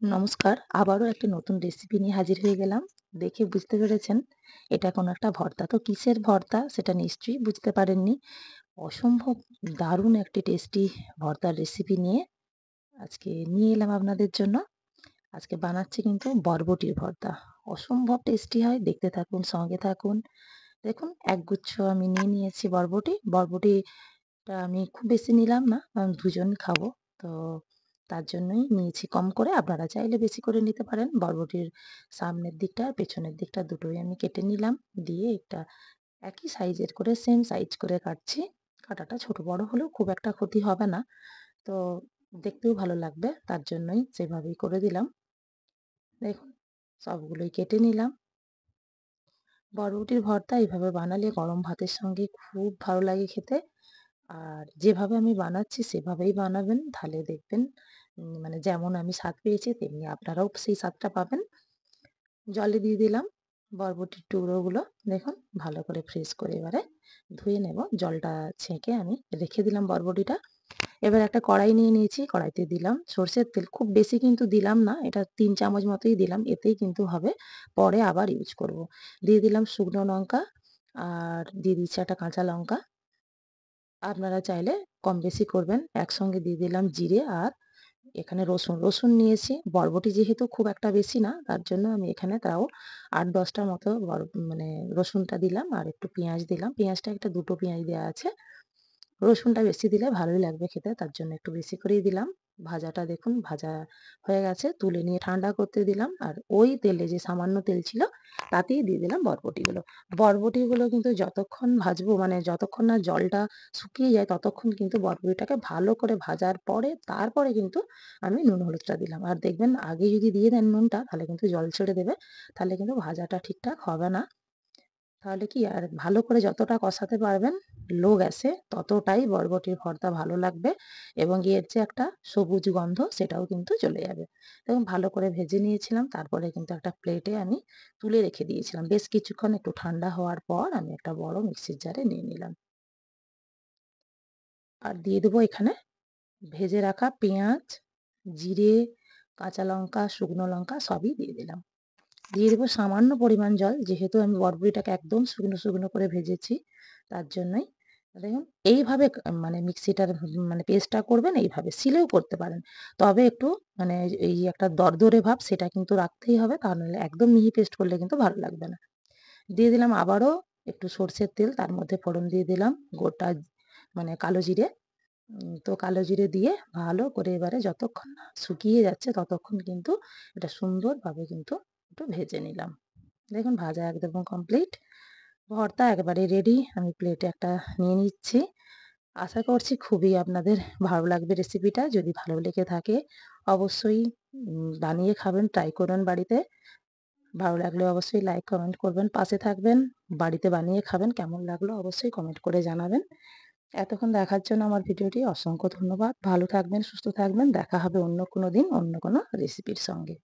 নমস্কার। আবারও একটা নতুন রেসিপি নিয়ে হাজির হয়ে গেলাম। দেখে বুঝতে পেরেছেন এটা কোনো একটা ভর্তা। তো কিসের ভর্তা সেটা নিশ্চয়ই বুঝতে পারেননি। অসম্ভব দারুণ একটি টেস্টি ভর্তার রেসিপি নিয়ে আজকে নিয়ে এলাম আপনাদের জন্য। আজকে বানাচ্ছি কিন্তু বরবটির ভর্তা। অসম্ভব টেস্টি হয়। দেখতে থাকুন, সঙ্গে থাকুন। দেখুন একগুচ্ছ আমি নিয়ে নিয়েছি বরবটি। বরবটিটা আমি খুব বেশি নিলাম না, কারণ দুজন খাবো। তো তার জন্যই নিয়েছি কম করে। আপনারা চাইলে বেশি করে নিতে পারেন। বরবটির সামনের দিকটা আর পেছনের দিকটা দুটোই আমি কেটে নিলাম। দিয়ে একটা একই সাইজের করে সেম সাইজ করে কাটছি। কাটাটা ছোট বড় হলেও খুব একটা ক্ষতি হবে না। তো দেখতেও ভালো লাগবে। তার জন্যই সেভাবেই করে দিলাম। দেখুন সবগুলোই কেটে নিলাম। বরবটির ভর্তা এভাবে বানালে গরম ভাতের সঙ্গে খুব ভালো লাগে খেতে। আর যেভাবে আমি বানাচ্ছি সেভাবেই বানাবেন, তাহলে দেখবেন মানে যেমন আমি স্বাদ পেয়েছি তেমনি আপনারাও সেই স্বাদটা পাবেন। জলে দিয়ে দিলাম বরবটির টুকরোগুলো। দেখুন ভালো করে ফ্রেশ করে এবারে ধুয়ে নেব। জলটা ছেঁকে আমি রেখে দিলাম বরবটিটা। এবার একটা কড়াই নিয়ে নিয়েছি। কড়াইতে দিলাম সর্ষের তেল। খুব বেশি কিন্তু দিলাম না। এটা ৩ চামচ মতোই দিলাম। এতেই কিন্তু হবে। পরে আবার ইউজ করব। দিয়ে দিলাম শুকনো লঙ্কা আর দিয়ে দিচ্ছি একটা কাঁচা লঙ্কা। আপনারা চাইলে কম বেশি করবেন। একসঙ্গে দিয়ে দিলাম জিরে আর এখানে রসুন নিয়েছি। বরবটি যেহেতু খুব একটা বেশি না, তার জন্য আমি এখানে তাও ৮-১০ টার মতো মানে রসুনটা দিলাম আর একটু পেঁয়াজ দিলাম। পেঁয়াজটা একটা ২ টো পেঁয়াজ দেয়া আছে। রসুনটা বেশি দিলে ভালোই লাগবে খেতে, তার জন্য একটু বেশি করেই দিলাম। ভাজাটা দেখুন ভাজা হয়ে গেছে। তুলে নিয়ে ঠান্ডা করতে দিলাম। আর ওই তেলে যে সামান্য তেল ছিল তাতেই দিয়ে দিলাম বরবটিগুলো। বরবটিগুলো কিন্তু যতক্ষণ ভাজবো মানে যতক্ষণ না জলটা শুকিয়ে যায় ততক্ষণ কিন্তু বরবটিটাকে ভালো করে ভাজার পরে তারপরে কিন্তু আমি নুন হলুদটা দিলাম। আর দেখবেন আগে যদি দিয়ে দেন নুনটা তাহলে কিন্তু জল ছেড়ে দেবে। তাহলে কিন্তু ভাজাটা ঠিকঠাক হবে না। তাহলে কি আর ভালো করে যতটা কষাতে পারবেন লো গ্যাসে ততটাই বরবটির ভর্তা ভালো লাগবে এবং এর যে একটা সবুজ গন্ধ সেটাও কিন্তু চলে যাবে। এবং ভালো করে ভেজে নিয়েছিলাম। তারপরে কিন্তু একটা প্লেটে আমি তুলে রেখে দিয়েছিলাম। বেশ কিছুক্ষণ একটু ঠান্ডা হওয়ার পর আমি একটা বড় মিক্সির জারে নিয়ে নিলাম। আর দিয়ে দেবো এখানে ভেজে রাখা পেঁয়াজ, জিরে, কাঁচা লঙ্কা, শুকনো লঙ্কা সবই দিয়ে দিলাম। দিয়ে দেবো সামান্য পরিমাণ জল। যেহেতু আমি বরবটিটাকে একদম শুকনো করে ভেজেছি, তার জন্যই। দেখুন এইভাবে মানে মিক্সিটার মানে পেস্টটা করবেন এইভাবে। শিলেও করতে পারেন। তবে একটু মানে এই একটা দরদরে ভাব সেটা কিন্তু রাখতেই হবে। তা নাহলে একদম মিহি পেস্ট করলে কিন্তু ভালো লাগবে না। দিয়ে দিলাম আবারও একটু সর্ষের তেল। তার মধ্যে ফোড়ন দিয়ে দিলাম গোটা মানে কালো জিরে। তো কালো জিরে দিয়ে ভালো করে এবারে যতক্ষণ না শুকিয়ে যাচ্ছে ততক্ষণ কিন্তু এটা সুন্দরভাবে কিন্তু একটু ভেজে নিলাম। দেখুন ভাজা একদম কমপ্লিট। ভর্তা একেবারে রেডি। আমি প্লেটে একটা নিয়ে নিচ্ছি। আশা করছি খুবই আপনাদের ভালো লাগবে রেসিপিটা। যদি ভালো লেগে থাকে অবশ্যই বানিয়ে খাবেন, ট্রাই করবেন বাড়িতে। ভালো লাগলে অবশ্যই লাইক, কমেন্ট করবেন, পাশে থাকবেন। বাড়িতে বানিয়ে খাবেন। কেমন লাগলো অবশ্যই কমেন্ট করে জানাবেন। এতক্ষণ দেখার জন্য আমার ভিডিওটি অসংখ্য ধন্যবাদ। ভালো থাকবেন, সুস্থ থাকবেন। দেখা হবে অন্য কোনো দিন অন্য কোনো রেসিপির সঙ্গে।